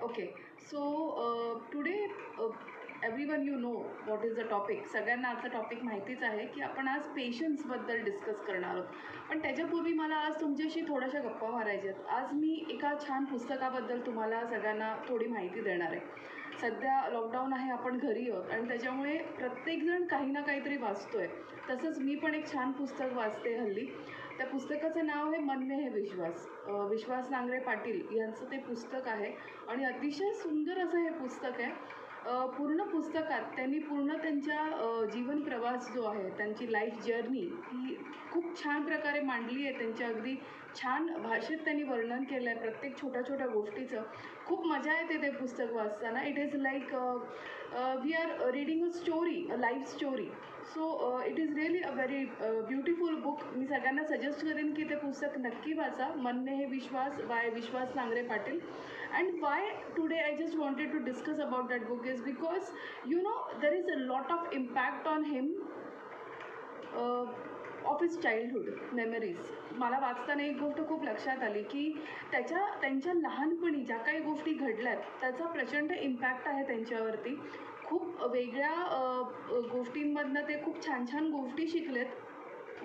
Okay, so today everyone you know what is the topic. सगळ्यांना आजचा topic माहितीच आहे की आपण आज पेशन्सबद्दल डिस्कस करणार आहोत. पण त्याच्यापूर्वी मला आज तुमच्याशी थोड्याशा गप्पा मारायच्या आहेत. आज मी एका छान पुस्तकाबद्दल तुम्हाला सगळ्यांना थोडी माहिती देणार आहे. सध्या लॉकडाऊन आहे, आपण घरी आहोत आणि त्याच्यामुळे प्रत्येकजण काही ना काहीतरी वाचतोय. तसंच मी पण एक छान पुस्तक वाचते हल्ली. त्या पुस्तकाचं नाव आहे मन में है विश्वास. विश्वास नांगरे पाटील यांचं ते पुस्तक आहे आणि अतिशय सुंदर असं हे पुस्तक आहे. पूर्ण पुस्तकात त्यांनी पूर्ण त्यांच्या जीवन प्रवास जो आहे, त्यांची लाईफ जर्नी ही खूप छान प्रकारे मांडली आहे. त्यांच्या अगदी छान भाषेत त्यांनी वर्णन केलं आहे प्रत्येक छोट्या छोट्या गोष्टीचं. खूप मजा येते ते पुस्तक वाचताना. It is like we are reading a story, a life story. So it is really a very beautiful book. मी सगळ्यांना सजेस्ट करेन की ते पुस्तक नक्की वाचा. Man Mein Hai Vishwas by Vishwas Nangare Patil. And why today I just wanted to discuss about that book is because there is a lot of impact on him of his childhood memories. मला वाचताना एक गोष्ट खूप लक्षात आली की त्यांच्या लहानपणी ज्या काही गोष्टी घडल्यात त्याचा प्रचंड इम्पॅक्ट आहे त्यांच्यावरती. खूप वेगळ्या गोष्टींमधनं ते खूप छान छान गोष्टी शिकलेत.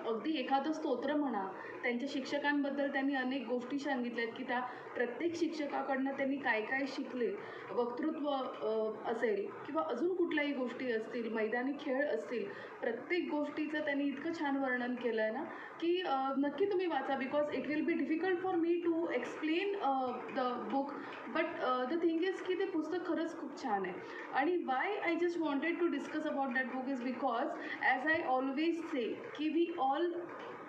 अगदी एखादं स्तोत्र म्हणा, त्यांच्या शिक्षकांबद्दल त्यांनी अनेक गोष्टी सांगितल्यात की त्या प्रत्येक शिक्षकाकडनं त्यांनी काय काय शिकले. वक्तृत्व असेल किंवा अजून कुठल्याही गोष्टी असतील, मैदानी खेळ असतील, प्रत्येक गोष्टीचं त्यांनी इतकं छान वर्णन केलं आहे ना की नक्की तुम्ही वाचा. Because it will be difficult for me to explain the book. But the thing is की ते पुस्तक खरंच खूप छान आहे. आणि why I just wanted to discuss about that book is because as I always say की we all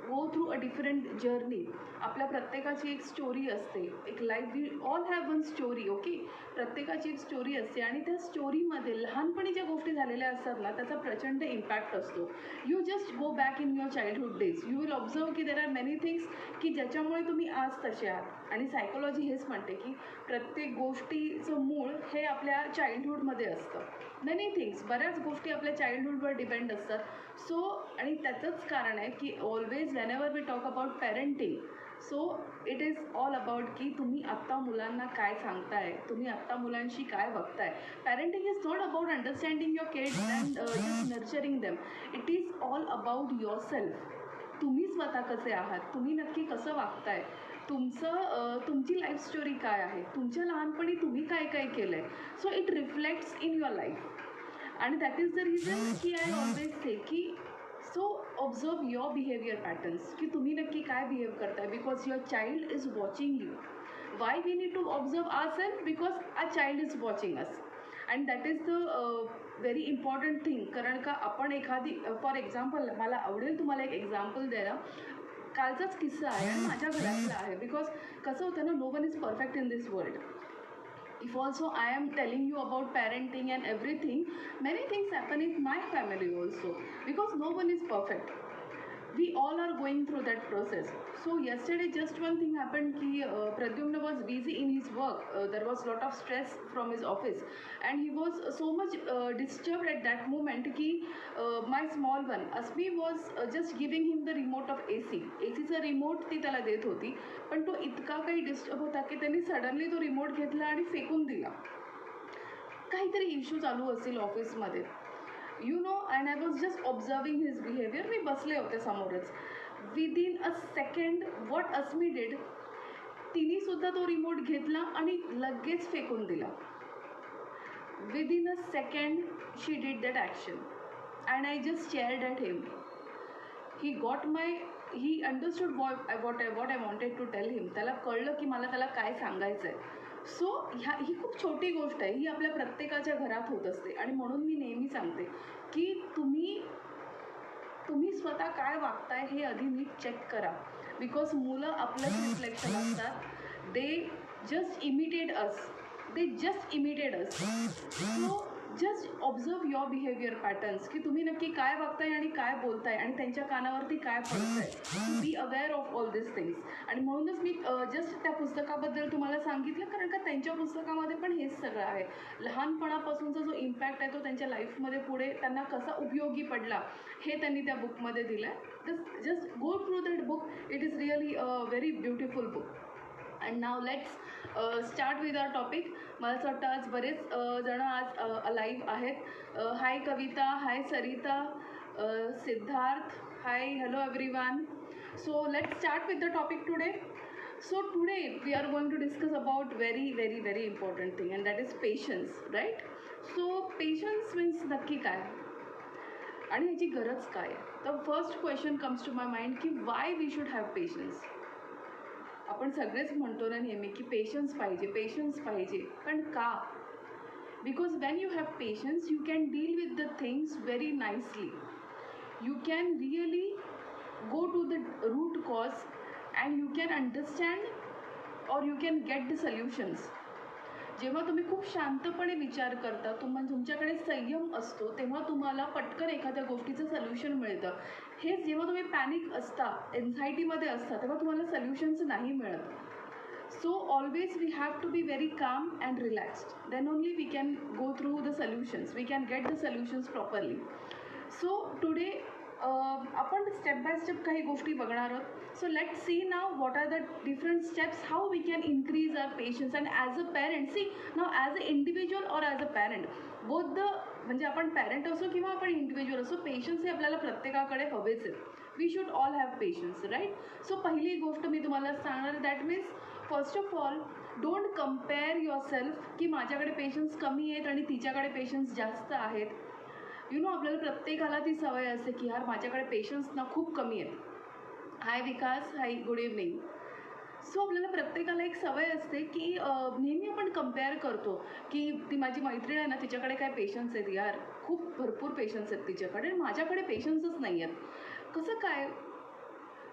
go through a different journey. आपल्या प्रत्येकाची एक स्टोरी असते, एक life. We all have one story. Okay, प्रत्येकाची एक स्टोरी असते आणि त्या स्टोरीमध्ये लहानपणी ज्या गोष्टी झालेल्या असतात ना त्याचा प्रचंड इम्पॅक्ट असतो. You just go back in your childhood days, you will observe की देर आर मेनी थिंग्स की ज्याच्यामुळे तुम्ही आज तसे आहात. आणि सायकोलॉजी हेच म्हणते की प्रत्येक गोष्टीचं मूळ हे आपल्या चाइल्डहुडमध्ये असतं. मेनी थिंग्स, बऱ्याच गोष्टी आपल्या चाइल्डहुडवर डिपेंड असतात. सो आणि त्याचंच कारण आहे की always whenever we talk about parenting, so it is all about की तुम्ही आत्ता मुलांना काय सांगताय, तुम्ही आत्ता मुलांशी काय बघताय. Parenting is not about understanding your kids and just nurturing them. It is all about your self. तुम्ही स्वतः कसे आहात, तुम्ही नक्की कसं वागताय, तुमची लाईफ स्टोरी काय आहे, तुमच्या लहानपणी तुम्ही काय काय केलं आहे. So it reflects in your life. आणि दॅट इज द रिझन की आय ऑलवेज से की so observe your behaviour patterns की तुम्ही नक्की काय बिहेव करताय. Because your child is watching you. Why we need to observe our self because our child is watching us. And that is the very important thing. कारण का आपण एखादी for example, मला आवडेल तुम्हाला एक एक्झाम्पल द्यायला. कालचाच किस्सा आहे आणि माझ्या घरातला आहे. बिकॉज कसं होतं ना, no one is perfect in this world. If also I am telling you about parenting and everything, many things happen in my family also, because no one is perfect. We all are going through that process. So yesterday just one thing happened ki Pradyumna was busy in his work. There was lot of stress from his office and he was so much disturbed at that moment ki my small one Asmi was just giving him the remote of AC चा remote ती त्याला देत होती. पण तो इतका काही disturb होता की त्यांनी सडनली तो रिमोट घेतला आणि फेकून दिला. काहीतरी इश्यू चालू असेल ऑफिसमध्ये, and I was just observing his behaviour. मी बसले होते समोरच. Within a second what Asmi did, तिनेसुद्धा तो रिमोट घेतला आणि लगेच फेकून दिला. Within a second she did that action and I just stared at him. He understood what I wanted to tell him. त्याला कळलं की मला त्याला काय सांगायचं आहे. सो ही खूप छोटी गोष्ट आहे, ही आपल्या प्रत्येकाच्या घरात होत असते. आणि म्हणून मी नेहमी सांगते की तुम्ही स्वतः काय वागताय हे आधी नीट चेक करा. बिकॉज मुलं आपलंच रिफ्लेक्शन असतात. They just imitate us. So just observe your behaviour patterns की तुम्ही नक्की काय वागताय आणि काय बोलताय आणि त्यांच्या कानावरती काय पडतंय. Be aware of all this things. आणि म्हणूनच मी जस्ट त्या पुस्तकाबद्दल तुम्हाला सांगितलं, कारण का त्यांच्या पुस्तकामध्ये पण हेच सगळं आहे. लहानपणापासूनचा जो इम्पॅक्ट आहे तो त्यांच्या लाईफमध्ये पुढे त्यांना कसा उपयोगी पडला हे त्यांनी त्या बुकमध्ये दिलं आहे. Just go through that book. It is really a very beautiful book. And now let's start with our topic. मला असं वाटतं आज बरेच जण आज अलाइव्ह आहेत. Hi Kavita, hi Sarita, Siddharth, hi, hello everyone. So let's start with the topic today. So today we are going to discuss about very important thing, and that is patience, right? So patience means नक्की काय आणि याची गरज काय? The first question comes to my mind की why we should have patience. आपण सगळेच म्हणतो ना नेहमी की पेशन्स पाहिजे, पण का? Because Wien you have patience you can deal with the things very nicely. You can really go to the root cause and you can understand or you can get the solutions. जेव्हा तुम्ही खूप शांतपणे विचार करता, तुमच्याकडे संयम असतो, तेव्हा तुम्हाला पटकन एखाद्या गोष्टीचं सोल्युशन मिळतं. हेच जेव्हा तुम्ही पॅनिक असता, एन्झायटीमध्ये असता, तेव्हा तुम्हाला सोल्युशन्स नाही मिळत. So always we have to be very calm and relaxed. Then only we can go through the solutions, we can get the solutions properly. So today आपण स्टेप बाय स्टेप काही गोष्टी बघणार आहोत. So let see now what are the different steps how we can increase our patience. And as a parent, see now as a individual or as a parent, both the, म्हणजे आपण parent असो किंवा आपण individual असो, patience हे आपल्याला प्रत्येकाकडे हवेच आहेत. We should all have patience, right? So पहिली गोष्ट मी तुम्हाला सांगणार, that means first of all don't compare your self की माझ्याकडे पेशन्स कमी आहेत आणि तिच्याकडे पेशन्स जास्त आहेत. आपल्याला प्रत्येकाला ती सवय असते की यार माझ्याकडे पेशन्स ना खूप कमी आहेत. हाय विकास, हाय, गुड इव्हनिंग. सो आपल्याला प्रत्येकाला एक सवय असते की नेहमी आपण कम्पेअर करतो की ती माझी मैत्रीण आहे ना, तिच्याकडे काय पेशन्स आहेत यार, खूप भरपूर पेशन्स आहेत तिच्याकडे, माझ्याकडे पेशन्सच नाही आहेत, कसं काय?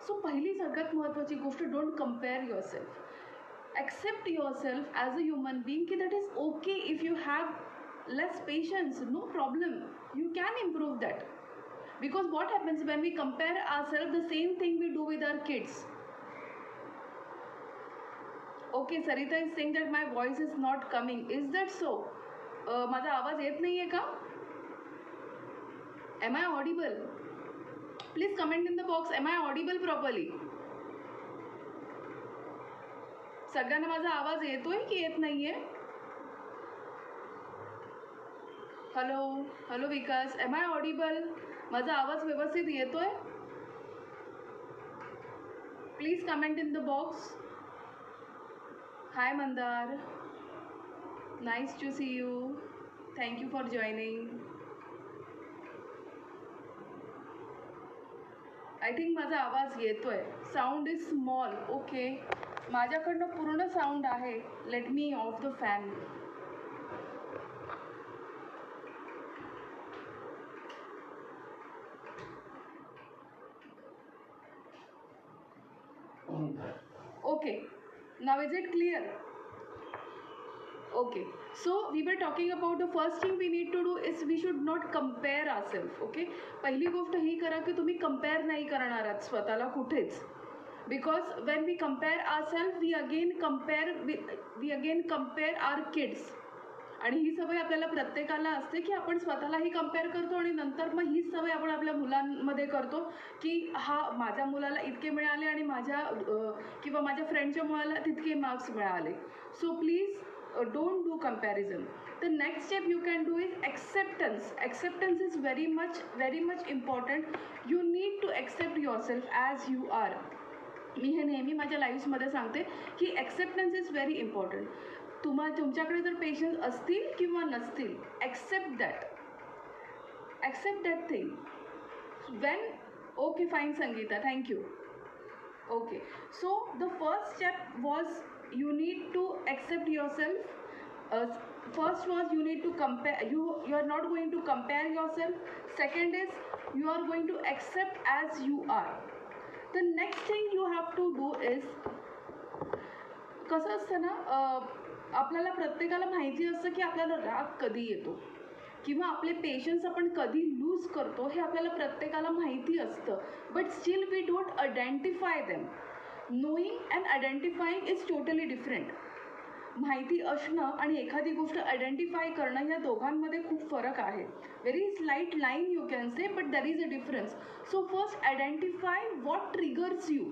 सो पहिली सगळ्यात महत्त्वाची गोष्ट, don't compare your self. Accept your self as a human being की that is okay if you have less patience, no problem, you can improve that. Because what happens when we compare ourselves, the same thing we do with our kids. Okay, Sarita is saying that my voice is not coming. Is that so? माझा आवाज येत नाहीये का? Am I audible? Please comment in the box, am I audible properly? सगळ्यांना माझा आवाज येतोय की येत नाहीये? Hello Vikas, am I audible? माझा आवाज व्यवस्थित येतोय? Please comment in the box. Hi Mandar, nice to see you, thank you for joining. I think माझा आवाज येतोय. Sound is small. ओके, माझ्याकडनं पूर्ण साऊंड आहे. Let me of the fan. Okay, now is it clear? Okay, so we were talking about the first thing we need to do is we should not compare ourselves. Okay, पहिली गोष्ट ही करा की तुम्ही compare नाही करणार आहात स्वतःला कुठेच. Because when we compare ourselves we again compare our kids. आणि ही सवय आपल्याला प्रत्येकाला असते की आपण स्वतःलाही कम्पेअर करतो आणि नंतर मग हीच सवय आपण आपल्या मुलांमध्ये करतो की हा माझ्या मुलाला इतके मिळाले आणि माझ्या किंवा माझ्या फ्रेंडच्या मुलाला तितके मार्क्स मिळाले. So please don't do comparison. The next step you can do is acceptance. Acceptance is very much important. You need to accept your self as you are. मी हे नेहमी माझ्या लाईफ्समध्ये सांगते की ॲक्सेप्टन्स इज व्हेरी इम्पॉर्टंट. तुमच्याकडे जर patience असतील किंवा नसतील, accept that thing. When okay fine Sangeeta, thank you. Okay, so the first step was you need to accept your self. First was you need to compare, you are not going to compare yourself. Second is you are going to accept as you are. The next thing you have to do is, कसं असतं ना, आपल्याला प्रत्येकाला माहिती असतं की आपल्याला राग कधी येतो किंवा आपले पेशन्स आपण कधी लूज करतो, हे आपल्याला प्रत्येकाला माहिती असतं. But still we don't identify them. Knowing and identifying is totally different. माहिती असणं आणि एखादी गोष्ट आयडेंटिफाय करणं या दोघांमध्ये खूप फरक आहे. Very slight line you can say, but there is a difference. So first identify what triggers you.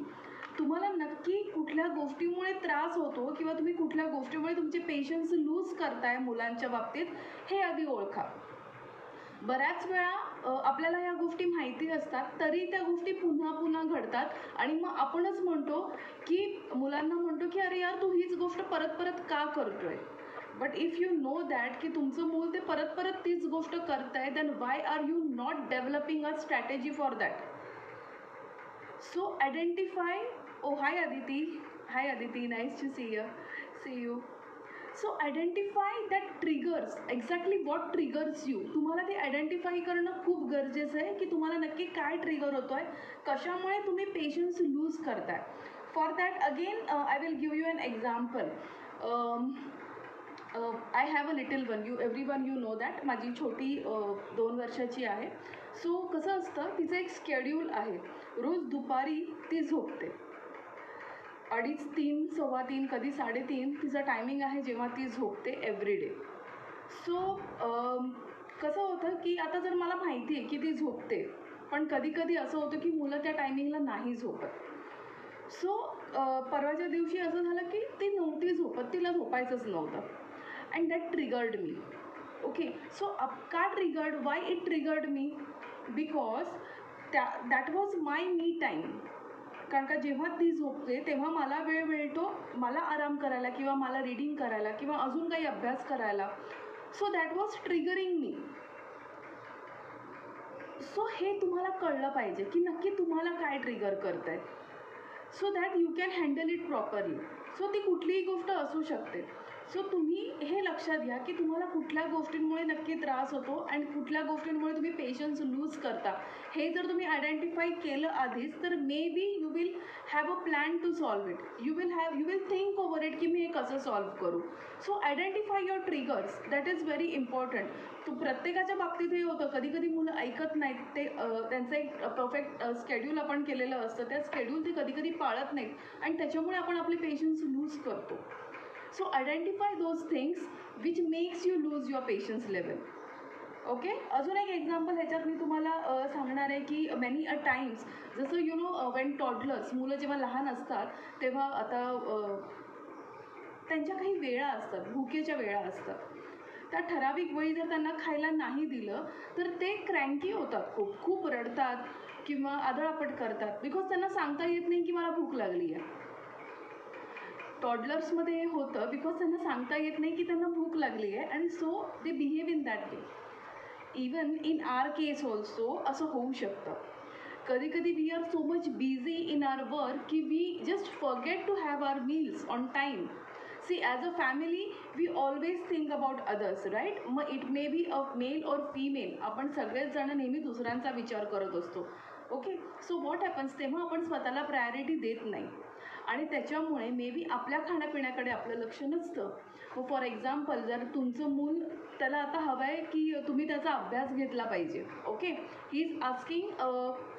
तुम्हाला नक्की कुठल्या गोष्टीमुळे त्रास होतो किंवा तुम्ही कुठल्या गोष्टीमुळे तुमचे पेशन्स लूज करताय मुलांच्या बाबतीत, हे आधी ओळखा. बऱ्याच वेळा आपल्याला या गोष्टी माहिती असतात तरी त्या गोष्टी पुन्हा पुन्हा घडतात आणि मग आपणच म्हणतो की मुलांना म्हणतो की अरे यार तू हीच गोष्ट परत परत का करतोय. But if you know that की तुमचं मूल ते परत परत तीच गोष्ट करतंय, then why are you not developing a strategy for that. So identify. Oh hi Aditi. Hi Aditi, nice to see you. So identify that triggers, exactly what triggers you. तुम्हाला ते आयडेंटिफाय करणं खूप गरजेचं आहे की तुम्हाला नक्की काय ट्रिगर होतो आहे, कशामुळे तुम्ही पेशन्स लूज करताय. For that again I will give you an example. I have a little one, everyone you know that. माझी छोटी 2 वर्षाची आहे. सो कसं असतं, तिचं एक स्केड्यूल आहे. रोज दुपारी ती झोपते 2:30, 3, 3:15, कधी 3:30 तिचं टायमिंग आहे जेव्हा ती झोपते एव्हरीडे. सो कसं होतं की आता जर मला माहिती आहे की ती झोपते, पण कधी कधी असं होतं की मुलं त्या टायमिंगला नाही झोपत. सो परवाच्या दिवशी असं झालं की ती नव्हती झोपत, तिला झोपायचंच नव्हतं. And that triggered me. Okay, so का triggered, why it triggered me? Because that was my me time. कारण का जेव्हा ती झोपते तेव्हा मला वेळ मिळतो मला आराम करायला किंवा मला रीडिंग करायला किंवा अजून काही अभ्यास करायला. So that was triggering me. So हे तुम्हाला कळलं पाहिजे की नक्की तुम्हाला काय ट्रिगर करत आहे, so that you can handle it properly. So ती कुठलीही गोष्ट असू शकते. सो तुम्ही हे लक्षात घ्या की तुम्हाला कुठल्या गोष्टींमुळे नक्की त्रास होतो आणि कुठल्या गोष्टींमुळे तुम्ही पेशन्स लूज करता. हे जर तुम्ही आयडेंटिफाय केलं आधीच तर maybe you will have a plan to solve it. You will think over it की मी हे कसं सॉल्व्ह करू. So identify your triggers, that is very important. तो प्रत्येकाच्या बाबतीत हे होतं, कधी कधी मुलं ऐकत नाहीत. ते त्यांचं एक परफेक्ट स्केड्यूल आपण केलेलं असतं, त्या स्केड्यूल ते कधी कधी पाळत नाहीत आणि त्याच्यामुळे आपण आपले पेशन्स लूज करतो. So identify those things which makes you lose your patience level. Okay, अजून एक एक्झाम्पल ह्याच्यात मी तुम्हाला सांगणार आहे की मेनी अ टाइम्स, जसं यू नो वेन टॉडलर्स, मुलं जेव्हा लहान असतात तेव्हा आता त्यांच्या काही वेळा असतात, भुकेच्या वेळा असतात. त्या ठराविक वेळी जर त्यांना खायला नाही दिलं तर ते क्रँकी होतात, खूप खूप रडतात किंवा आदळापट करतात बिकॉज त्यांना सांगता येत नाही की मला भूक लागली आहे. टॉडलर्समध्ये हे होतं बिकॉज त्यांना सांगता येत नाही की त्यांना भूक लागली आहे आणि so they behave in that way. Even in our case also असं होऊ शकतं. कधी कधी we are so much busy in our work की we just forget to have our meals on time. See, as a family we always think about others, right? मग it may be a male or female, आपण सगळेच जण नेहमी दुसऱ्यांचा विचार करत असतो. Okay, so what happens, तेव्हा आपण स्वतःला प्रायोरिटी देत नाही आणि त्याच्यामुळे मे बी आपल्या खाण्यापिण्याकडे आपलं लक्ष नसतं. मग फॉर एक्झाम्पल, जर तुमचं मूल, त्याला आता हवं आहे की तुम्ही त्याचा अभ्यास घेतला पाहिजे. Okay, he is asking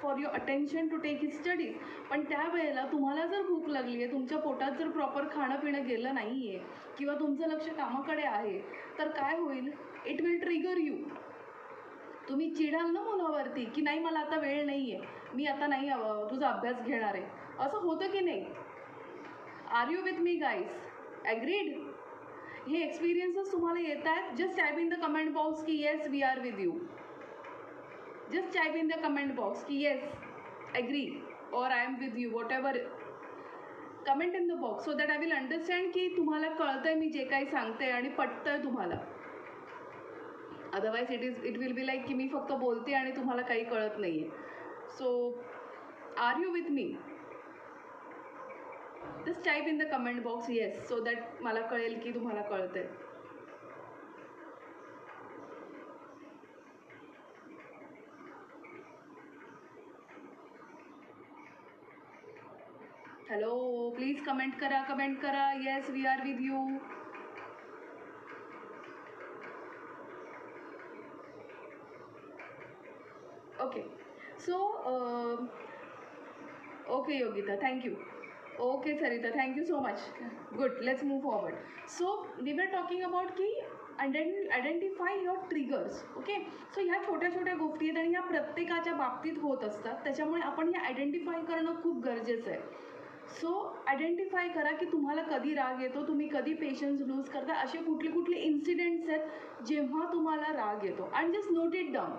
for your attention to take his studies. पण त्यावेळेला तुम्हाला जर भूक लागली आहे, तुमच्या पोटात जर प्रॉपर खाणं पिणं गेलं नाही आहे किंवा तुमचं लक्ष कामाकडे आहे, तर काय होईल? It will trigger you. तुम्ही चिडाल ना मुलावरती की नाही मला आता वेळ नाही आहे, मी आता नाही तुझा अभ्यास घेणार आहे. असं होतं की नाही? Are you with me guys? Agreed? हे एक्सपिरियन्सेस तुम्हाला येत आहेत? Just type in the comment box की yes we are with you. Just type in the comment box की yes agree or I am with you, whatever. Comment in the box so that I will understand की तुम्हाला कळतंय मी जे काही सांगते आणि पटतंय तुम्हाला. Otherwise it will be like की मी फक्त बोलते आणि तुम्हाला काही कळत नाही आहे. So are you with me? Just type in the comment box yes, so that मला कळेल की तुम्हाला कळतंय. हॅलो, प्लीज कमेंट करा. Yes we are with you. Okay, so okay Yogita, thank you. Okay Sarita, thank you so much. Good, let's move forward. So we were talking about की identify your triggers. Okay, so ह्या छोट्या छोट्या गोष्टी आहेत आणि ह्या प्रत्येकाच्या बाबतीत होत असतात, त्याच्यामुळे आपण हे आयडेंटिफाय करणं खूप गरजेचं आहे. सो आयडेंटिफाय करा की तुम्हाला कधी राग येतो, तुम्ही कधी पेशन्स लूज करता, असे कुठले कुठले इन्सिडेंट्स आहेत जेव्हा तुम्हाला राग येतो. And just note it down.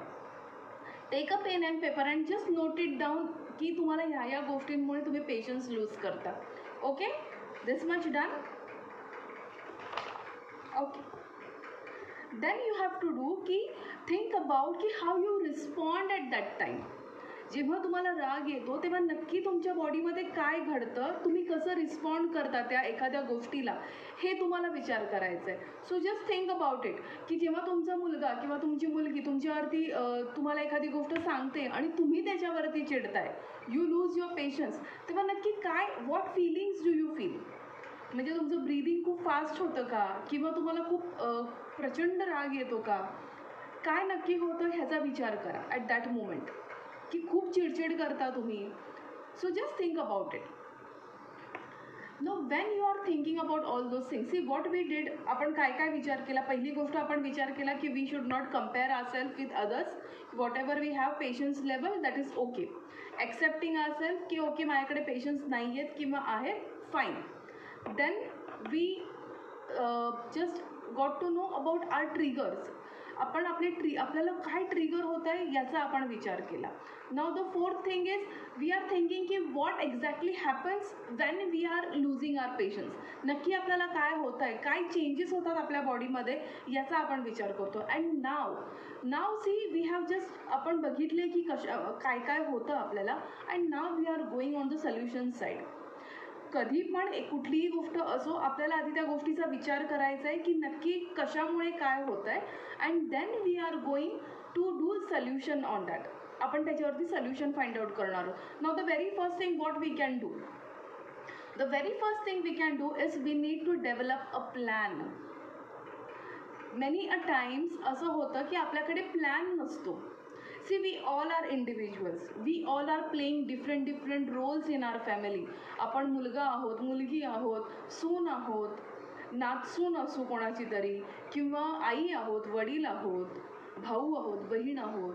Take a pen and paper and just note it down की तुम्हाला ह्या गोष्टींमुळे तुम्ही पेशन्स लूज करता. Okay, this much done. Okay, then you have to do की थिंक अबाउट की how you respond at that time. जेव्हा तुम्हाला राग येतो तेव्हा नक्की तुमच्या बॉडीमध्ये काय घडतं, तुम्ही कसं रिस्पॉन्ड करता त्या एखाद्या गोष्टीला, हे तुम्हाला विचार करायचं आहे. So just think about it की जेव्हा तुमचा मुलगा किंवा तुमची मुलगी तुमच्यावरती तुम्हाला एखादी गोष्ट सांगते आणि तुम्ही त्याच्यावरती चिडताय, यू लूज युअर पेशन्स, तेव्हा नक्की काय, what feelings do you feel. म्हणजे तुमचं ब्रीदिंग खूप फास्ट होतं का, किंवा तुम्हाला खूप प्रचंड राग येतो का, काय नक्की होतं ह्याचा विचार करा ॲट दॅट मोमेंट. की खूप चिडचिड करता तुम्ही. So just think about it. No when you are thinking about all those things, see what we did, आपण काय काय विचार केला. पहिली गोष्ट आपण विचार केला की we should not compare our self with others. Whatever we have patience level that is okay. Accepting our self की ओके माझ्याकडे पेशन्स नाही आहेत किंवा आहेत, fine. Then we just got to know about our triggers. आपण आपल्याला काय trigger होत आहे याचा आपण विचार केला. Now the fourth thing is we are thinking की what exactly happens when we are losing our patience. नक्की आपल्याला काय होत आहे, काय चेंजेस होतात आपल्या बॉडीमध्ये याचा आपण विचार करतो. And now see we have just आपण बघितले की काय काय होतं आपल्याला. And now we are going on the solution side. कधी पण कुठलीही गोष्ट असो, आपल्याला आधी त्या गोष्टीचा विचार करायचा आहे की नक्की कशामुळे काय होत आहे. And then we are going to do solution on that. आपण त्याच्यावरती सोल्युशन फाइंड आउट करणार आहोत. Now the very first thing what we can do, the very first thing we can do is we need to develop a plan. Many a times असं होतं की आपल्याकडे plan नसतो. See, we all are individuals. We all are playing different roles in our family. आपण मुलगा आहोत, मुलगी आहोत, सून आहोत, नातसून असू कोणाची तरी, किंवा आई आहोत, वडील आहोत, भाऊ आहोत, बहीण आहोत,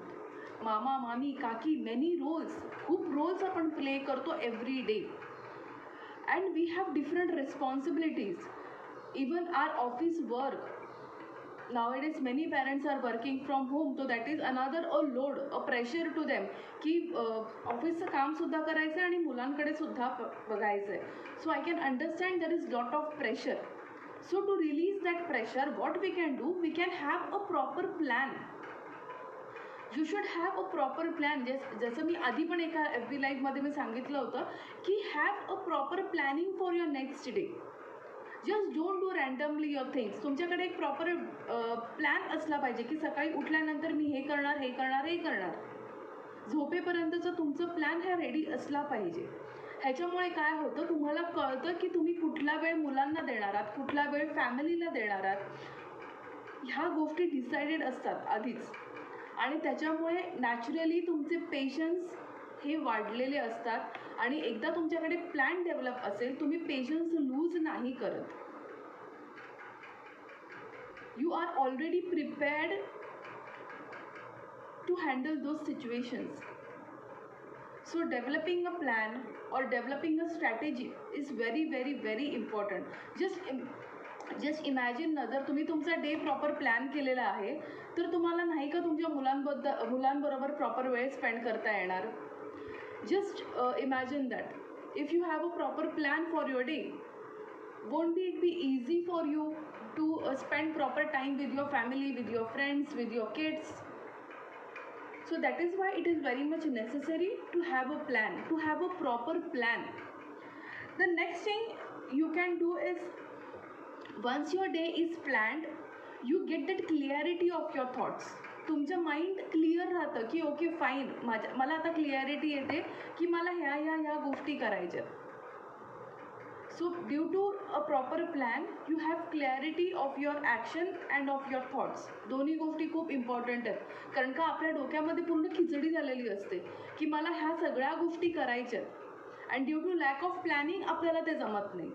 मामा मामी काकी. मेनी रोल्स, खूप रोल्स आपण प्ले करतो every day. And we have different responsibilities. Even our office work. Nowadays many parents are working from home, so that is another a load, a pressure to them की ऑफिसचं कामसुद्धा करायचं आहे आणि मुलांकडे सुद्धा बघायचं आहे. So I can understand there is lot of pressure. So to release that pressure what we can do, we can have a proper plan. You should have a proper plan. जसं मी आधी पण एका FB लाईव्हमध्ये मी सांगितलं होतं की have a proper planning for your next day. Just don't do randomly your things. तुमच्याकडे एक प्रॉपर प्लॅन असला पाहिजे की सकाळी उठल्यानंतर मी हे करणार, हे करणार, हे करणार. झोपेपर्यंतचं तुमचं प्लॅन हा रेडी असला पाहिजे. ह्याच्यामुळे काय होतं, तुम्हाला कळतं की तुम्ही कुठला वेळ मुलांना देणार आहात, कुठला वेळ फॅमिलीला देणार आहात. ह्या गोष्टी डिसाइडेड असतात आधीच, आणि त्याच्यामुळे नॅचरली तुमचे पेशन्स हे वाढलेले असतात. आणि एकदा तुमच्याकडे प्लॅन डेव्हलप असेल, तुम्ही पेशन्स लूज नाही करत. You are already prepared to handle those situations. So developing a plan or developing a strategy is very very very important. Just imagine ना, जर तुम्ही तुमचा डे प्रॉपर प्लॅन केलेला आहे तर तुम्हाला नाही का तुमच्या मुलांबरोबर प्रॉपर वेळ स्पेंड करता येणार. Just imagine that. If you have a proper plan for your day, won't it be easy for you to spend proper time with your family, with your friends, with your kids? So that is why it is very much necessary to have a plan, to have a proper plan. The next thing you can do is, once your day is planned, you get that clarity of your thoughts. तुमचं mind clear राहतं की okay fine, मला आता clarity येते की मला ह्या गोष्टी करायच्या. So due to a proper plan you have clarity of your action and of your thoughts. दोन्ही गोष्टी खूप इम्पॉर्टंट आहेत, कारण का आपल्या डोक्यामध्ये पूर्ण खिचडी झालेली असते की मला ह्या सगळ्या गोष्टी करायच्यात. And due to lack of planning आपल्याला ते जमत नाही.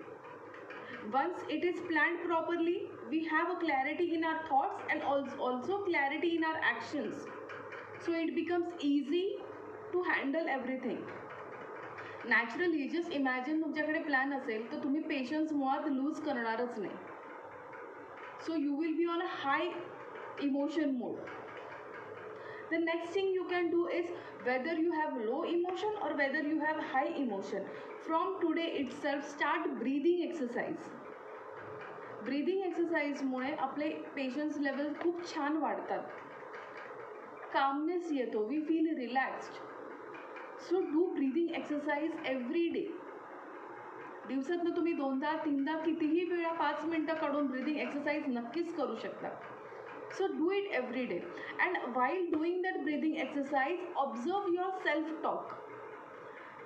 Once it is planned properly, we have a clarity in our thoughts and also clarity in our actions. So it becomes easy to handle everything. Naturally just imagine तुमच्याकडे plan असेल तर तुम्ही patience मुळात loose करणारच नाही. So you will be on a high emotion mode. The next thing you can do is, whether you have low emotion or whether you have high emotion, from today itself start breathing exercise. Breathing एक्सरसाइजमुळे आपले patience level खूप छान वाढतात, calmness येतो, we feel relaxed. So do breathing exercise every day. दिवसातनं तुम्ही 2दा 3दा कितीही वेळा 5 मिनटं काढून ब्रीदिंग एक्सरसाइज नक्कीच करू शकता. So do it every day, and while doing that breathing exercise, observe your self talk.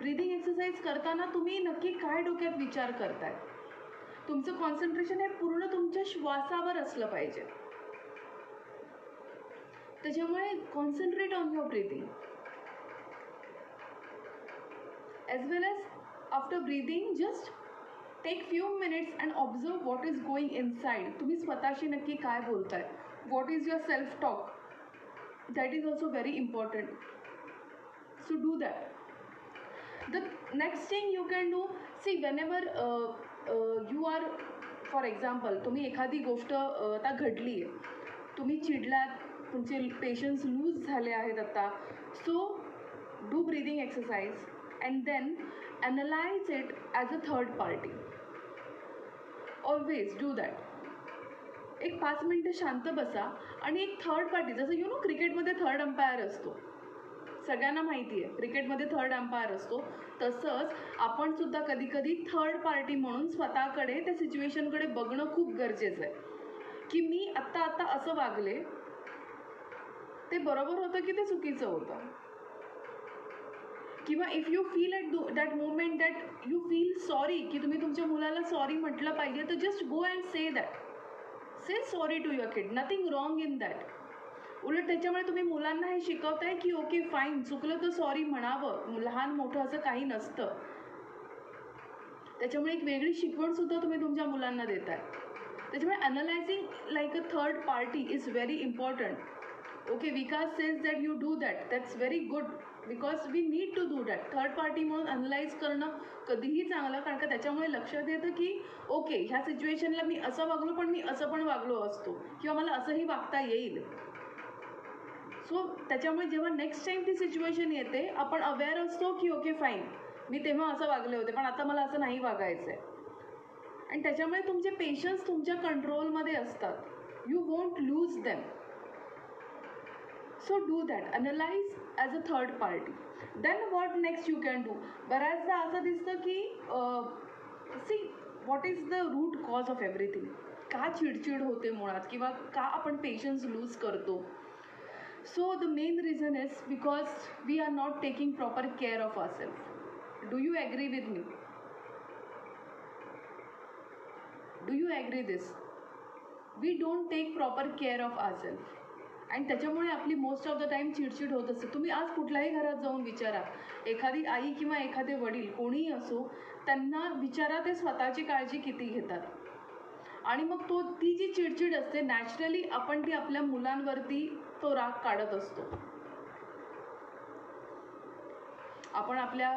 Breathing exercise करताना तुम्ही नक्की काय डोक्यात विचार करताय. तुमचं कॉन्सन्ट्रेशन हे पूर्ण तुमच्या श्वासावर असलं पाहिजे. त्याच्यामुळे concentrate on your breathing. as well as after breathing, just take few minutes and observe what is going inside. तुम्ही स्वतःशी नक्की काय बोलताय. What is your self talk? That is also very important. So do that. The next thing you can do, see, whenever you are, for example, तुम्ही एखादी गोष्ट आता घडली आहे, तुम्ही चिडलात, तुमचे पेशन्स लूज झाले आहेत आता, so do breathing exercise and then analyze it as a third party. Always do that. एक 5 मिनिटं शांत बसा आणि एक थर्ड पार्टी, जसं क्रिकेटमध्ये थर्ड अंपायर असतो, सगळ्यांना माहिती आहे क्रिकेटमध्ये थर्ड अंपायर असतो, तसंच आपण सुद्धा कधी कधी थर्ड पार्टी म्हणून स्वतःकडे त्या सिच्युएशनकडे बघणं खूप गरजेचं आहे, की मी आत्ता असं वागले, ते बरोबर होतं की ते चुकीचं होतं. किंवा if you feel at that moment that you feel sorry, की तुम्ही तुमच्या मुलाला सॉरी म्हटलं पाहिजे, तर just go and say that. Say sorry to your kid, nothing wrong in that. उलट त्याच्यामुळे तुम्ही मुलांना हे शिकवताय की ओके फाईन, चुकलं तर सॉरी म्हणावं, लहान मोठं असं काही नसतं. त्याच्यामुळे एक वेगळी शिकवणसुद्धा तुम्ही तुमच्या मुलांना देताय. त्याच्यामुळे analysing like a third party is very important. Okay, Vikas says that you do that, that's very good, because we need to do that. Third party म्हणून अनलाइज करणं कधीही चांगलं, कारण का त्याच्यामुळे लक्षात येतं की ओके, ह्या सिच्युएशनला मी असं वागलो, पण मी असं पण वागलो असतो, किंवा मला असंही वागता येईल. सो त्याच्यामुळे जेव्हा नेक्स्ट टाईम ती सिच्युएशन येते, आपण अवेअर असतो की ओके फाईन, मी तेव्हा असं वागले होते, पण आता मला असं नाही वागायचं आहे. आणि त्याच्यामुळे तुमचे पेशन्स तुमच्या कंट्रोलमध्ये असतात. You won't lose them. So do that, analyse as a third party. Then what next you can do. बऱ्याचदा असं दिसतं की see, what is the root cause of everything. का चिडचिड होते मुळात, किंवा का आपण पेशन्स लूज करतो. So the main reason is because we are not taking proper care of ourselves. Do you agree with me? Do you agree this? We don't take proper care of ourselves, आणि त्याच्यामुळे आपली most of the time चिडचिड होत असते. तुम्ही आज कुठल्याही घरात जाऊन विचारा, एखादी आई किंवा एखादे वडील कोणीही असो, त्यांना विचारा ते स्वतःची काळजी किती घेतात. आणि मग ती जी चिडचिड असते, नॅचरली आपण ती आपल्या मुलांवरती तो राग काढत असतो. आपण आपल्या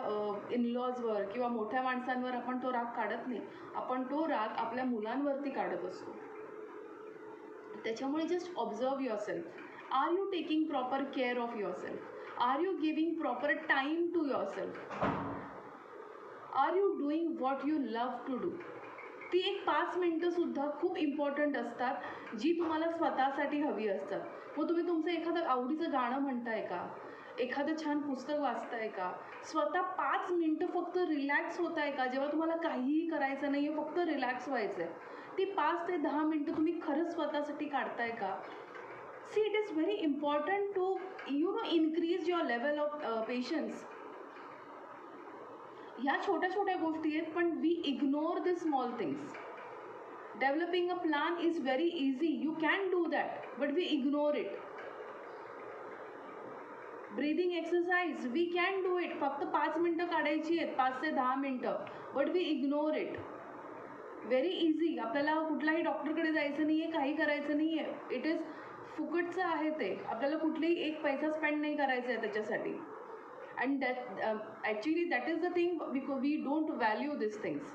इनलॉजवर किंवा मोठ्या माणसांवर आपण तो राग काढत नाही, आपण तो राग आपल्या मुलांवरती काढत असतो. त्याच्यामुळे just observe your self. Are you taking proper care of your self? Are you giving proper time to your self? Are you doing what you love to do? ती एक 5 मिनटंसुद्धा खूप इम्पॉर्टंट असतात, जी तुम्हाला स्वतःसाठी हवी असतात. मग तुम्ही तुमचं एखादं आवडीचं गाणं म्हणताय का, एखादं छान पुस्तक वाचताय का, स्वतः 5 मिनटं फक्त रिलॅक्स होताय का, जेव्हा तुम्हाला काहीही करायचं नाही आहे, फक्त रिलॅक्स व्हायचं आहे, ती 5 ते 10 मिनटं तुम्ही खरंच स्वतःसाठी काढताय का? See, it is very important to increase your level of patience. ह्या छोट्या छोट्या गोष्टी आहेत, पण we ignore the small things. Developing a plan is very easy, you can do that, but we ignore it. Breathing exercise, we can do it, फक्त 5 मिनटं काढायची आहेत, 5 ते 10 मिनटं, but we ignore it. Very easy. आपल्याला कुठलाही डॉक्टरकडे जायचं नाही आहे, काही करायचं नाही आहे, इट इज फुकटचं आहे ते. आपल्याला कुठलेही एक पैसा स्पेंड नाही करायचा आहे त्याच्यासाठी. And that actually that is the thing because we don't value this things.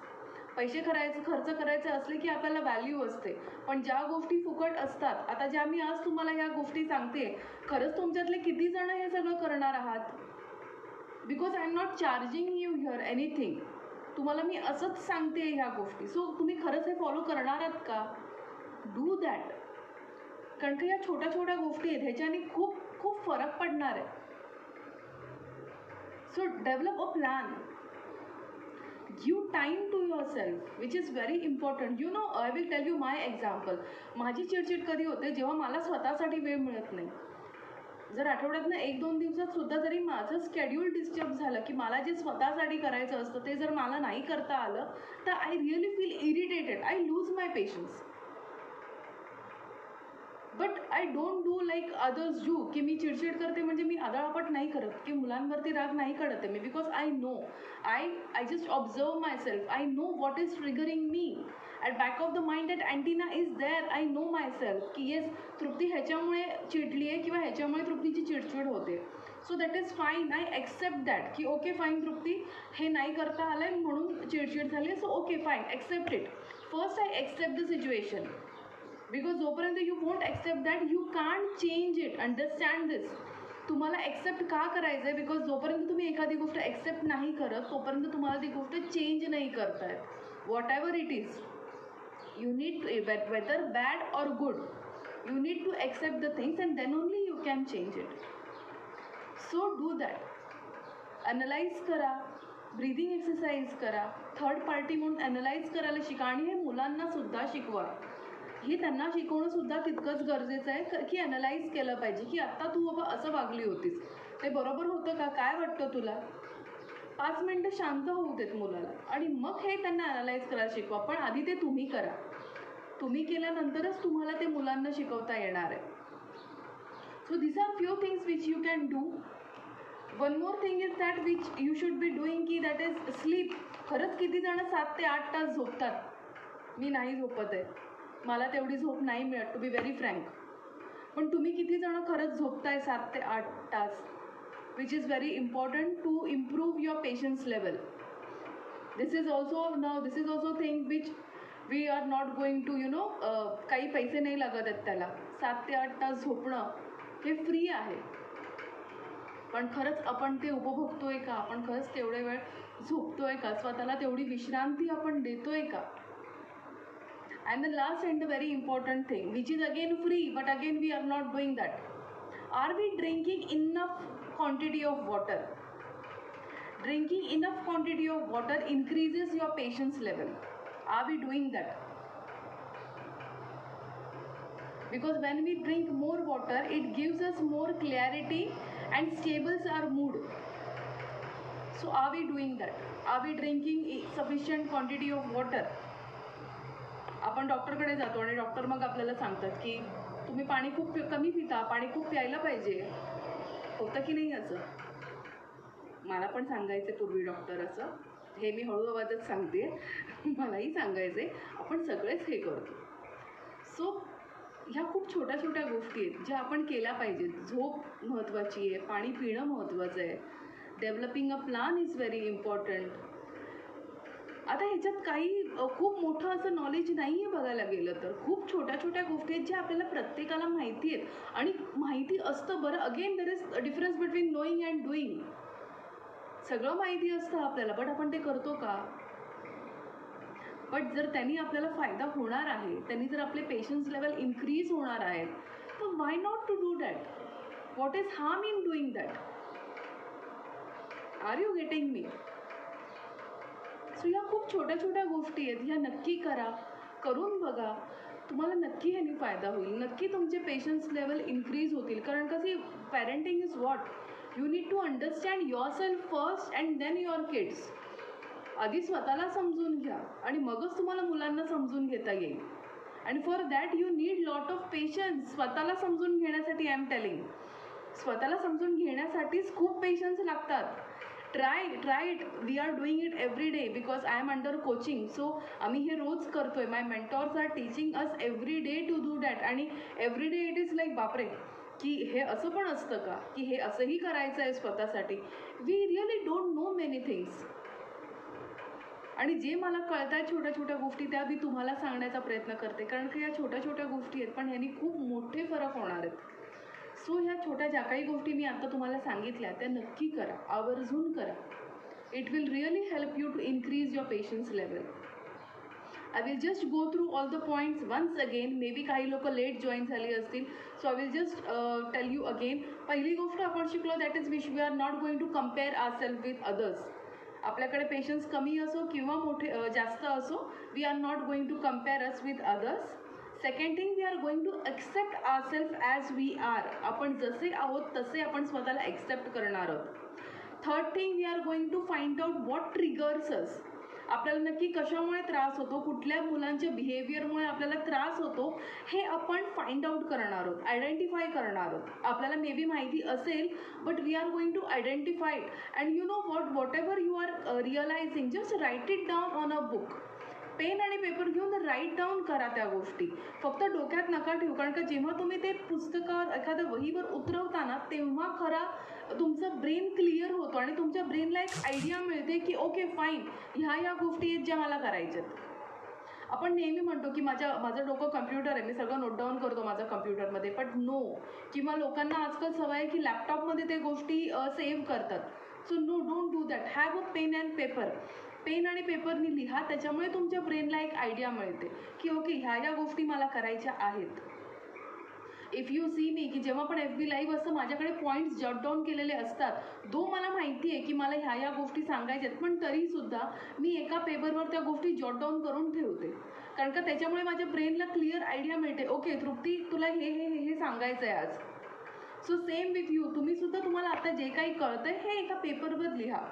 पैसे खर्च करायचे असले की आपल्याला व्हॅल्यू असते, पण ज्या गोष्टी फुकट असतात, आता ज्या मी आज तुम्हाला ह्या गोष्टी सांगते, खरंच तुमच्यातले किती जण हे सगळं करणार आहात? Because I am not charging you here anything. तुम्हाला मी असंच सांगते ह्या गोष्टी. सो तुम्ही खरंच हे फॉलो करणार आहात का? Do that. कारण की या छोट्या छोट्या गोष्टी आहेत, ह्याच्याने खूप खूप फरक पडणार आहे. So develop a plan. Give time to your self, which is very important. You know, I will tell you my example. माझी चिडचिड कधी होते? जेव्हा मला स्वतःसाठी वेळ मिळत नाही. जर आठवड्यातनं 1-2 दिवसात सुद्धा जरी माझं स्केड्यूल डिस्टर्ब झालं, की मला जे स्वतःसाठी करायचं असतं ते जर मला नाही करता आलं, तर I really feel irritated. I lose my patience. But I don't do like others do, की मी चिडचिड करते म्हणजे मी आदळापट नाही करत, की मुलांवरती राग नाही काढत आहे मी. Because I know, I just observe my self. I know what is triggering me. At back of the mind that antenna is there. I know my self की येस, तृप्ती ह्याच्यामुळे चिडली आहे किंवा ह्याच्यामुळे तृप्तीची चिडचिड होते. So that is fine. I accept that की ओके फाईन तृप्ती, हे नाही करता आलं आहे म्हणून चिडचिड झाली. So okay fine, accept it. First I accept the situation. Because जोपर्यंत you won't accept that, you can't change it. Understand this. तुम्हाला ॲक्सेप्ट का करायचं आहे? बिकॉज जोपर्यंत तुम्ही एखादी गोष्ट ॲक्सेप्ट नाही करत, तोपर्यंत तुम्हाला ती गोष्ट चेंज नाही करता येत. What ever it is, you need to, whether bad or good, you need to accept the things and then only you can change it. So do that. Analyze करा, ब्रीदिंग एक्सरसाइज करा, third party म्हणून analyse करायला शिका. आणि हे मुलांना सुद्धा शिकवा. हे त्यांना शिकवणं सुद्धा तितकंच गरजेचं आहे की ॲनलाइज केलं पाहिजे की आत्ता तू बाबा असं वागली होतीस, ते बरोबर होतं का? काय वाटतं तुला? 5 मिनटं शांत होऊ देत मुलाला आणि मग हे त्यांना ॲनलाइज करायला शिकवा. पण आधी ते तुम्ही करा. तुम्ही केल्यानंतरच तुम्हाला ते मुलांना शिकवता येणार आहे. So this are few things which you can do. One more thing is that which you should be doing, की दॅट इज स्लीप. खरंच किती जण 7 ते 8 तास झोपतात? मी नाही झोपत आहे, मला तेवढी झोप नाही मिळत, टू बी व्हेरी फ्रँक. पण तुम्ही किती जण खरंच झोपताय 7 ते 8 तास? Which is very important to improve your patience level. This is also thing which we are not going to काही पैसे नाही लागत आहेत त्याला. 7 ते 8 तास झोपणं हे फ्री आहे. पण खरंच आपण ते उपभोगतोय का? आपण खरंच तेवढे वेळ झोपतोय का? स्वतःला तेवढी विश्रांती आपण देतोय का? And the last and the very important thing which is again free, but again we are not doing that. Are we drinking enough quantity of water? Drinking enough quantity of water increases your patience level. Are we doing that? Because when we drink more water, it gives us more clarity and stables our mood. So are we doing that? Are we drinking sufficient quantity of water? आपण डॉक्टरकडे जातो आणि doctor मग आपल्याला सांगतात की तुम्ही पाणी खूप कमी पिता, पाणी खूप प्यायला पाहिजे. होतं की नाही असं? मला पण सांगायचे पूर्वी डॉक्टर असं. हे मी हळू आवाजात सांगते, मलाही सांगायचे. आपण सगळेच हे करतो. सो ह्या खूप छोट्या छोट्या गोष्टी आहेत ज्या आपण केल्या पाहिजेत. झोप महत्त्वाची आहे, पाणी पिणं महत्त्वाचं आहे, developing a plan is very important. आता ह्याच्यात काही खूप मोठं असं नॉलेज नाही आहे बघायला गेलं तर. खूप छोट्या छोट्या गोष्टी आहेत ज्या आपल्याला प्रत्येकाला माहिती आहेत. आणि माहिती असतं, बरं, again there is difference between knowing and doing. सगळं माहिती असतं आपल्याला, बट आपण ते करतो का? बट जर त्यांनी आपल्याला फायदा होणार आहे, त्यांनी जर आपले पेशन्स लेवल इन्क्रीज होणार आहेत, तर why not to do that? What is harm in doing that? Are you getting me? So ह्या खूप छोट्या छोट्या गोष्टी आहेत, ह्या नक्की करा, करून बघा. तुम्हाला नक्की ह्यानी फायदा होईल. नक्की तुमचे पेशन्स लेवल इन्क्रीज होतील. कारण कशी parenting is what, you need to understand your self first and then your kids. आधी स्वतःला समजून घ्या आणि मगच तुम्हाला मुलांना समजून घेता येईल. And for that you need lot of patience. स्वतःला समजून घेण्यासाठी आय एम टेलिंग, स्वतःला समजून घेण्यासाठीच खूप पेशन्स लागतात. Try it. We are doing it every day because I am under coaching. So आम्ही हे रोज करतोय. My mentors are teaching us every day to do that. आणि every day it is like बापरे, की हे असं पण असतं का, की हे असंही करायचं आहे स्वतःसाठी. We really don't know many things. आणि जे मला कळत आहे छोट्या छोट्या गोष्टी त्या मी तुम्हाला सांगण्याचा प्रयत्न करते, कारण की या छोट्या छोट्या गोष्टी आहेत पण ह्यांनी खूप मोठे फरक होणार आहेत. सो ह्या छोट्या ज्या काही गोष्टी मी आता तुम्हाला सांगितल्या त्या नक्की करा, आवर्जून करा. It will really help you to increase your patience level. I will just go through all the points once again. Maybe काही लोक लेट जॉईन झाली असतील, so I will just tell you again. पहिली गोष्ट आपण शिकलो that is which we are not going to compare our self with others. आपल्याकडे patience कमी असो किंवा जास्त असो, we are not going to compare us with others. Second thing, we are going to accept our self as we are. आपण जसे आहोत तसे आपण स्वतःला एक्सेप्ट करणार आहोत. Third thing, we are going to find out what triggers us. आपल्याला नक्की कशामुळे त्रास होतो, कुठल्या मुलांच्या बिहेवियरमुळे आपल्याला त्रास होतो, हे आपण फाइंड आउट करणार आहोत, आयडेंटिफाय करणार आहोत. आपल्याला मे बी माहिती असेल, but we are going to identify it. And you know whatever you are realising, just write it down on a book. Pen आणि पेपर घेऊन राईट डाऊन करा त्या गोष्टी. फक्त डोक्यात नका ठेवू, कारण का जेव्हा तुम्ही ते पुस्तकावर एखाद्या वहीवर उतरवता ना, तेव्हा खरा तुमचं ब्रेन क्लिअर होतो आणि तुमच्या ब्रेनला एक आयडिया मिळते की ओके फाईन, ह्या गोष्टी आहेत ज्या मला करायच्यात. आपण नेहमी म्हणतो की माझं डोकं कम्प्युटर आहे, मी सगळं नोट डाऊन करतो माझं कम्प्युटरमध्ये, बट नो. किंवा लोकांना आजकाल सवय आहे की लॅपटॉपमध्ये ते गोष्टी सेव्ह करतात. So no, don't do that. Have a pen and paper. Pen आणि पेपरनी लिहा, त्याच्यामुळे तुमच्या ब्रेनला एक आयडिया मिळते की ओके ह्या गोष्टी मला करायच्या आहेत. इफ यू सी मी, की जेव्हा पण FB लाईव्ह असतं माझ्याकडे पॉईंट्स जॉट डाऊन केलेले असतात. दो मला माहिती आहे की मला ह्या गोष्टी सांगायच्या आहेत, पण तरीसुद्धा मी एका पेपरवर त्या गोष्टी जॉट डाऊन करून ठेवते, कारण का त्याच्यामुळे माझ्या ब्रेनला क्लिअर आयडिया मिळते, ओके तृप्ती तुला हे सांगायचं आहे आज. सो सेम विथ यू, तुम्हीसुद्धा तुम्हाला आता जे काही कळतंय हे एका पेपरवर लिहा.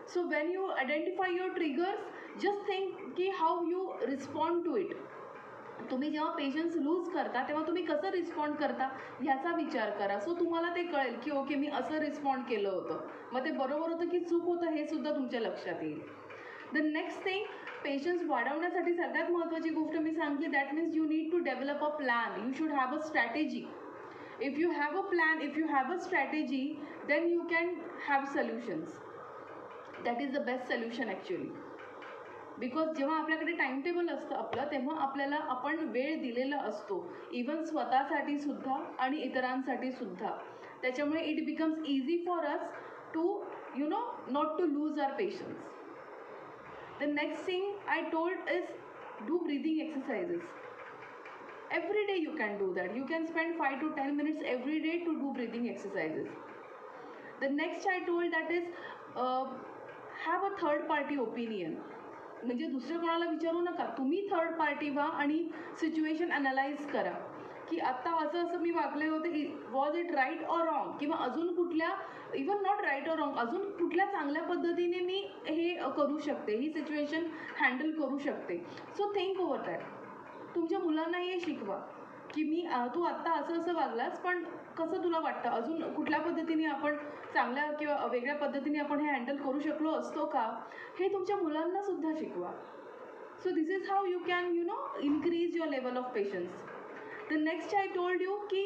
So when you identify your triggers, just think की how you respond to it. तुम्ही जेव्हा पेशन्स लूज करता तेव्हा तुम्ही कसं रिस्पॉन्ड करता ह्याचा विचार करा. सो तुम्हाला ते कळेल की ओके मी असं रिस्पॉन्ड केलं होतं, मग ते बरोबर होतं की चूक होतं हे सुद्धा तुमच्या लक्षात येईल. द नेक्स्ट थिंग, पेशन्स वाढवण्यासाठी सगळ्यात महत्त्वाची गोष्ट मी सांगली, that means you need to develop a plan. You should have a strategy. If you have a plan, if you have a strategy, then you can have solutions. That is the best solution actually. Because जेव्हा आपल्याकडे time table असतं आपलं, तेव्हा आपल्याला आपण वेळ दिलेला असतो, इवन स्वतःसाठी सुद्धा आणि इतरांसाठी सुद्धा. त्याच्यामुळे it becomes easy for us to not to lose our patience. The next thing I told is do breathing exercises. Every day you can do that. You can spend 5 to 10 minutes every day to do breathing exercises. The next I told that is have a third party opinion. म्हणजे दुसऱ्या कोणाला विचारू नका, तुम्ही third party व्हा आणि situation analyse करा की आत्ता असं मी वागले होते, was it right or wrong, किंवा अजून कुठल्या, even not right or wrong, अजून कुठल्या चांगल्या पद्धतीने मी हे करू शकते, ही सिच्युएशन हँडल करू शकते. So think over that. तुमच्या मुलांनाही हे शिकवा की तू आत्ता असं वागलास, पण कसं तुला वाटतं अजून कुठल्या पद्धतीने आपण चांगल्या किंवा वेगळ्या पद्धतीने आपण हे हँडल करू शकलो असतो का, हे तुमच्या मुलांना सुद्धा शिकवा. So this is how you can increase your level of patience. The next I told you की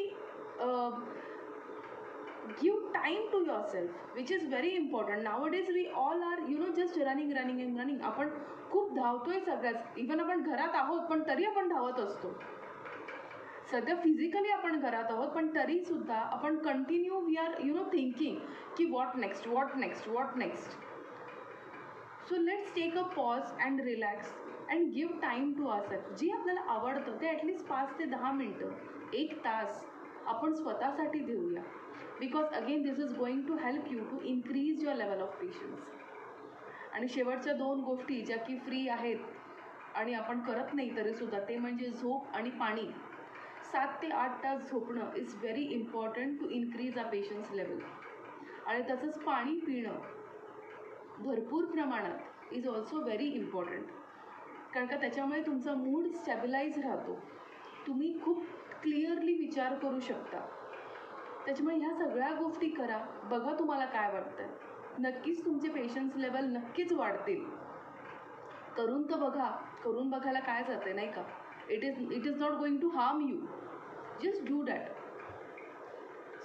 give time to your self, which is very important. Nowadays we all are just running. आपण खूप धावतोय सगळ्याच, even आपण घरात आहोत पण तरी आपण धावत असतो. सध्या फिजिकली आपण घरात आहोत पण तरीसुद्धा आपण कंटिन्यू वी आर थिंकिंग की what next. So let's take a pause and relax and give time to ourselves. जे आपल्याला आवडतं ते ॲटलिस्ट 5 ते 10 मिनटं, 1 तास आपण स्वतःसाठी देऊया. Because again this is going to help you to increase your level of patience. आणि शेवटच्या 2 गोष्टी ज्या की फ्री आहेत आणि आपण करत नाही तरीसुद्धा, ते म्हणजे झोप आणि पाणी. 7 ते 8 तास झोपणं is very important to increase our patience level. आणि तसंच पाणी पिणं भरपूर प्रमाणात इज ऑल्सो व्हेरी इम्पॉर्टंट, कारण का त्याच्यामुळे तुमचा मूड स्टॅबिलाइज राहतो, तुम्ही खूप क्लिअरली विचार करू शकता. त्याच्यामुळे ह्या सगळ्या गोष्टी करा, बघा तुम्हाला काय वाटतं. नक्कीच तुमचे पेशन्स लेवल नक्कीच वाढतील. करून तर बघा, करून बघायला काय जाते नाही का. It is not going to harm you. Just do that.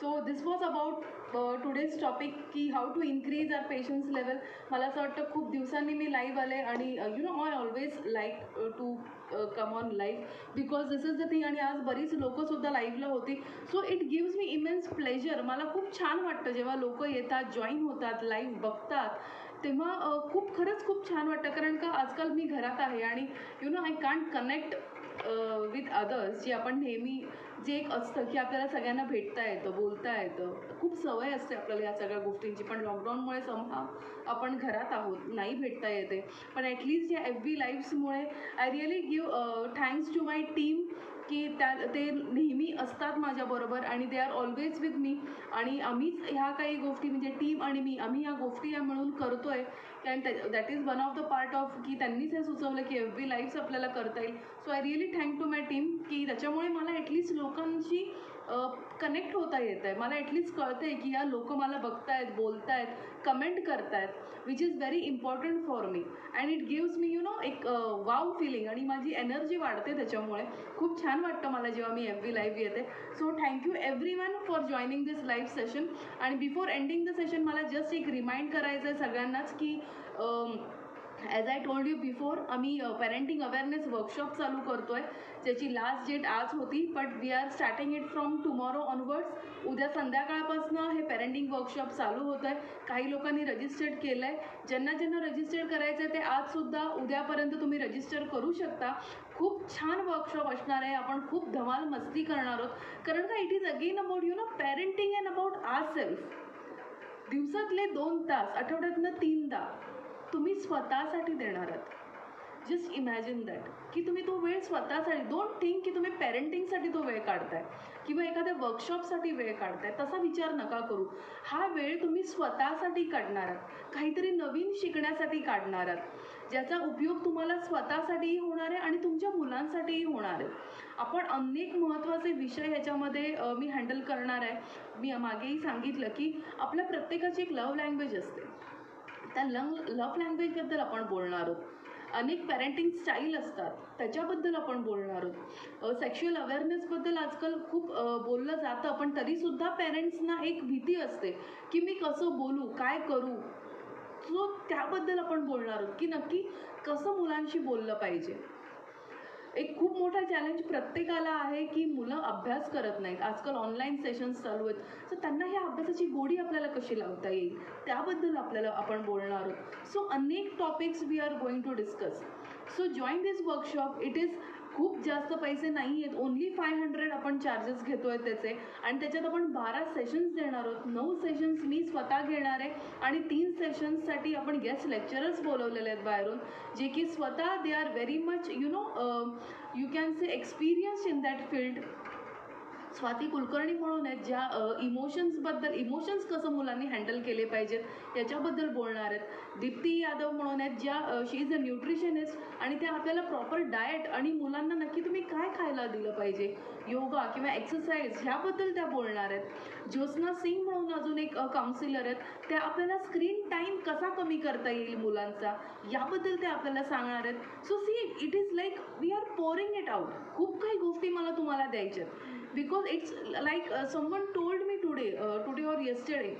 So this was about today's topic की how to increase our patience level. मला असं वाटतं खूप दिवसांनी मी लाईव्ह आले आणि I always like to come on live because this is the thing. आणि आज बरीच लोकंसुद्धा लाईव्हला होती. So it gives me immense pleasure. मला खूप छान वाटतं जेव्हा लोक येतात, जॉईन होतात, लाईव्ह बघतात, तेव्हा खरंच खूप छान वाटतं. कारण का आजकाल मी घरात आहे आणि I can't connect with others. जे आपण नेहमी जे एक असतं की आपल्याला सगळ्यांना भेटता येतं, बोलता येतं, खूप सवय असते आपल्याला या सगळ्या गोष्टींची. पण लॉकडाऊनमुळे आपण घरात आहोत, नाही भेटता येते. पण ॲटलिस्ट या FB लाईव्समुळे I really give thanks to my team की ते नेहमी असतात माझ्याबरोबर आणि they are always with me. आणि आम्हीच ह्या काही गोष्टी म्हणजे टीम आणि मी आम्ही ह्या गोष्टी या मिळून करतो आहे. And that is one of the part of की त्यांनीच हे सुचवलं की FB लाईव्स आपल्याला करता येईल. So I really thank to my team की त्याच्यामुळे मला ॲटलिस्ट लोकांशी कनेक्ट होता येत आहे. मला ॲटलिस्ट कळतं आहे की या लोक मला बघतायत, बोलतायत, कमेंट करतायत, which is very important for me. And it gives मी एक वाव फिलिंग आणि माझी एनर्जी वाढते त्याच्यामुळे. खूप छान वाटतं मला जेव्हा मी FB लाईव्ह येते. So thank you everyone for joining this live session. आणि बिफोर एंडिंग द सेशन मला जस्ट एक रिमाइंड करायचं आहे सगळ्यांनाच की as I told you before, आम्ही पेरेंटिंग अवेअरनेस वर्कशॉप चालू करतो आहे, ज्याची लास्ट डेट आज होती. But we are starting it from tomorrow onwards. उद्या संध्याकाळपासून हे पेरेंटिंग वर्कशॉप चालू होत आहे. काही लोकांनी रजिस्टर्ड केलं आहे. ज्यांना रजिस्टर करायचं आहे ते आजसुद्धा उद्यापर्यंत तुम्ही रजिस्टर करू शकता. खूप छान वर्कशॉप असणार आहे. आपण खूप धमाल मस्ती करणार आहोत. कारण का it is again about parenting and about our self. दिवसातले 2 तास, आठवड्यातनं 3दा तुम्ही स्वतःसाठी देणार आहात. जस्ट इमॅजिन दॅट की तुम्ही तो वेळ स्वतःसाठी, डोंट थिंक की तुम्ही पेरेंटिंगसाठी तो वेळ काढताय किंवा एखाद्या वर्कशॉपसाठी वेळ काढताय. तसा विचार नका करू. हा वेळ तुम्ही स्वतःसाठी काढणार आहात, काहीतरी नवीन शिकण्यासाठी काढणार आहात, ज्याचा उपयोग तुम्हाला स्वतःसाठीही होणार आहे आणि तुमच्या मुलांसाठीही होणार आहे. आपण अनेक महत्त्वाचे विषय ह्याच्यामध्ये मी हँडल करणार आहे. मी मागेही सांगितलं की आपल्या प्रत्येकाची एक लव्ह लँग्वेज असते. त्या लव्ह लँग्वेजबद्दल आपण बोलणार आहोत. अनेक पॅरेंटिंग स्टाईल असतात, त्याच्याबद्दल आपण बोलणार आहोत. सेक्शुअल अवेअरनेसबद्दल आजकाल खूप बोललं जातं, पण तरीसुद्धा पॅरेंट्सना एक भीती असते की मी कसं बोलू, काय करू. सो त्याबद्दल आपण बोलणार आहोत की नक्की कसं मुलांशी बोललं पाहिजे. एक खूप मोठा चॅलेंज प्रत्येकाला आहे की मुलं अभ्यास करत नाहीत. आजकाल ऑनलाईन सेशन्स चालू आहेत. सो त्यांना ह्या अभ्यासाची गोडी आपल्याला कशी लावता येईल त्याबद्दल आपण बोलणार आहोत. सो अनेक topics we are going to discuss. So join this workshop. It is खूप जास्त पैसे नाही आहेत. ओन्ली 500 आपण चार्जेस घेतो आहे त्याचे. आणि त्याच्यात आपण 12 सेशन्स देणार आहोत. 9 सेशन्स मी स्वतः घेणार आहे आणि 3 सेशन्ससाठी आपण गेस्ट लेक्चरर्स बोलवलेले आहेत बाहेरून, जे की स्वतः they are very much you can say experienced in that field. Swati Kulkarni म्हणून आहेत, ज्या इमोशन्स कसं मुलांनी हँडल केले पाहिजेत याच्याबद्दल बोलणार आहेत. दीप्ती यादव म्हणून आहेत, ज्या शी इज अ न्यूट्रिशनिस्ट आणि त्या आपल्याला प्रॉपर डाएट आणि मुलांना नक्की तुम्ही काय खायला दिलं पाहिजे, योगा किंवा एक्सरसाइज ह्याबद्दल त्या बोलणार आहेत. ज्योत्स्ना सिंग म्हणून अजून एक काउन्सिलर आहेत, त्या आपल्याला स्क्रीन टाईम कसा कमी करता येईल मुलांचा याबद्दल त्या आपल्याला सांगणार आहेत. So see, it is like we are pouring it out. खूप काही गोष्टी मला तुम्हाला द्यायच्या आहेत. Because it's like someone told me today or yesterday,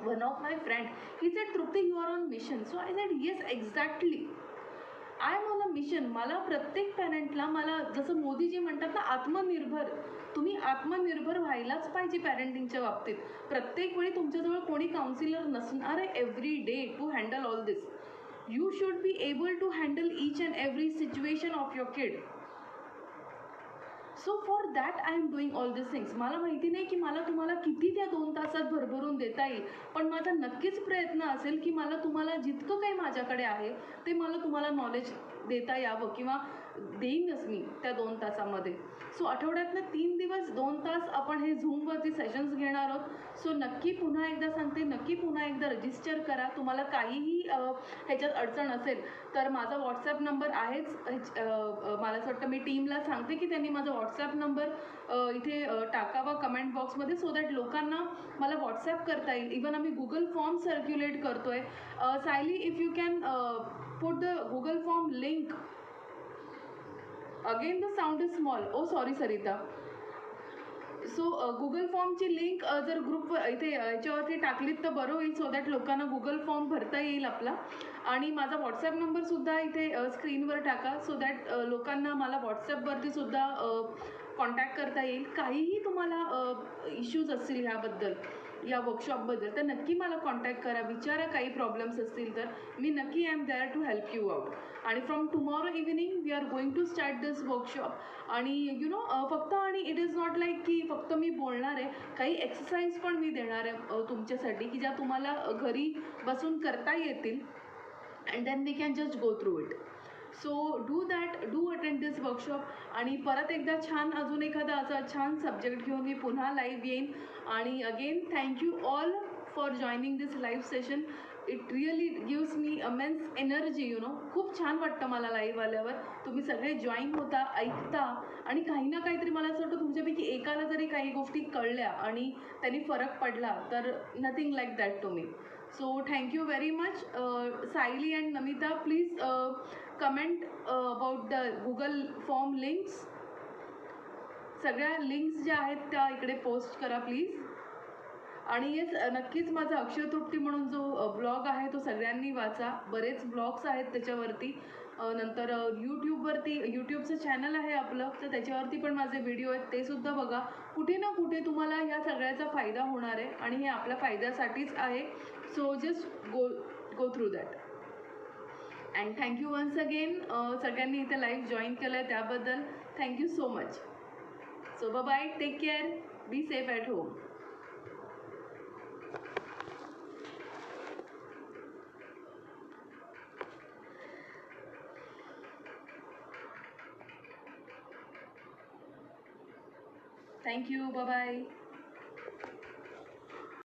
one of my friend, he said, Trupti, you are on mission. So I said, yes, exactly. I am on a mission. मला प्रत्येक पॅरेंटला, मला जसं मोदीजी म्हणतात ना, आत्मनिर्भर, तुम्ही आत्मनिर्भर व्हायलाच पाहिजे पॅरेंटिंगच्या बाबतीत. प्रत्येक वेळी तुमच्याजवळ कोणी काउन्सिलर नसणार आहे every day to handle all this. You should be able to handle each and every situation of your kid. So for that I am doing all this things. मला माहिती नाही की मला तुम्हाला किती त्या 2 तासात भरभरून देता येईल, पण माझा नक्कीच प्रयत्न असेल की मला तुम्हाला जितकं काही माझ्याकडे आहे ते मला तुम्हाला नॉलेज देता यावं किंवा देईनच मी त्या 2 तासामध्ये. सो आठवड्यातनं 3 दिवस 2 तास आपण हे झूमवरती सेशन्स घेणार आहोत. सो नक्की पुन्हा एकदा सांगते, नक्की पुन्हा एकदा रजिस्टर करा. तुम्हाला काहीही ह्याच्यात अडचण असेल तर माझा व्हॉट्सॲप नंबर आहेच. मला असं वाटतं मी टीमला सांगते की त्यांनी माझा व्हॉट्सॲप नंबर इथे टाकावा कमेंट बॉक्समध्ये, सो दॅट लोकांना मला व्हॉट्सॲप करता येईल. इवन आम्ही गुगल फॉर्म सर्क्युलेट करतो आहे. Sayali, if you can put the Google form link. Again the sound is small. Oh, sorry, Sarita. So Google फॉर्मची लिंक जर ग्रुप इथे याच्यावरती टाकलीत तर बरं होईल, सो दॅट लोकांना गुगल फॉर्म भरता येईल आपला. आणि माझा व्हॉट्सॲप नंबरसुद्धा इथे स्क्रीनवर टाका, सो दॅट लोकांना मला व्हॉट्सॲपवरती सुद्धा कॉन्टॅक्ट करता येईल. काहीही तुम्हाला इश्यूज असतील ह्याबद्दल, या वर्कशॉपबद्दल, तर नक्की मला कॉन्टॅक्ट करा, विचारा काही प्रॉब्लेम्स असतील तर. मी नक्की I am there to help you out. आणि from tomorrow evening we are going to start this workshop. आणि फक्त, आणि इट इज नॉट लाईक की फक्त मी बोलणार आहे, काही एक्सरसाइज पण मी देणार आहे तुमच्यासाठी, की ज्या तुम्हाला घरी बसून करता येतील. And then we can just go through it. So do that, do attend this workshop. आणि परत एकदा छान अजून एखादा असा छान सब्जेक्ट घेऊन मी पुन्हा लाईव्ह येईन. आणि again thank you all for joining this live session. It really gives me amends energy. खूप छान वाटतं मला लाईव्ह आल्यावर. तुम्ही सगळे जॉईन होता, ऐकता, आणि काही ना काहीतरी, मला असं वाटतं तुमच्यापैकी एकाला जरी काही गोष्टी कळल्या आणि त्यांनी फरक पडला तर nothing like that to me. So thank you very much. Sayali and Namita, please comment about the Google form links. सगळ्या लिंक्स ज्या आहेत त्या इकडे पोस्ट करा प्लीज. आणि येस, नक्कीच माझा अक्षय तृप्ती म्हणून जो ब्लॉग आहे तो सगळ्यांनी वाचा. बरेच ब्लॉग्स आहेत त्याच्यावरती. नंतर यूट्यूबचं चॅनल आहे आपलं, तर त्याच्यावरती पण माझे व्हिडिओ आहेत, ते सुद्धा बघा. कुठे ना कुठे तुम्हाला ह्या सगळ्याचा फायदा होणार आहे, आणि हे आपल्या फायद्यासाठीच आहे. So just go through that. And thank you once again सगळ्यांनी इथे लाईव्ह जॉईन केलं आहे त्याबद्दल. Thank you so much. So bye, take care, be safe at home. Thank you. Bye-bye.